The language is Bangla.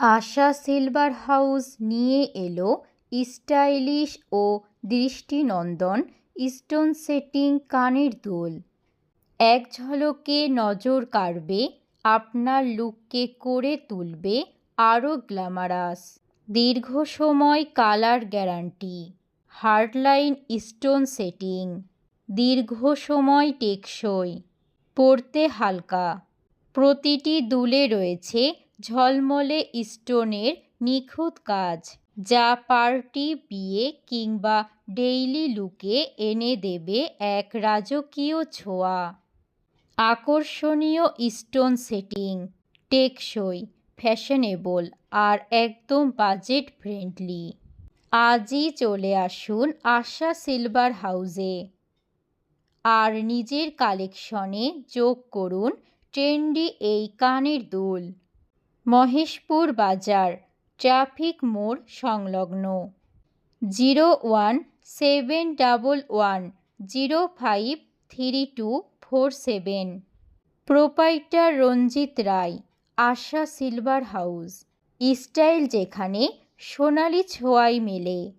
আশা সিলভার হাউস নিয়ে এলো স্টাইলিশ ও দৃষ্টিনন্দন স্টোন সেটিং কানের দুল। এক ঝলকে নজর কাড়বে, আপনার লুককে করে তুলবে আরও গ্ল্যামারাস। দীর্ঘ সময় colour guarantee, hardline stone setting, দীর্ঘ সময় টেকসই, পরতে হালকা। প্রতিটি দুলে রয়েছে ঝলমলে স্টোনের নিখুঁত কাজ, যা পার্টি, বিয়ে কিংবা ডেইলি লুকে এনে দেবে এক রাজকীয় ছোঁয়া। আকর্ষণীয় স্টোন সেটিং, টেকসই, ফ্যাশনেবল আর একদম বাজেট ফ্রেন্ডলি। আজই চলে আসুন আশা সিলভার হাউসে আর নিজের কালেকশনে যোগ করুন ট্রেন্ডি এই কানের দুল। মহেশপুর বাজার, ট্রাফিক মোড় সংলগ্ন। 01711053247। প্রোপাইটার রঞ্জিত রায়। আশা সিলভার হাউস, স্টাইল যেখানে সোনালি ছোঁয়ায় মেলে।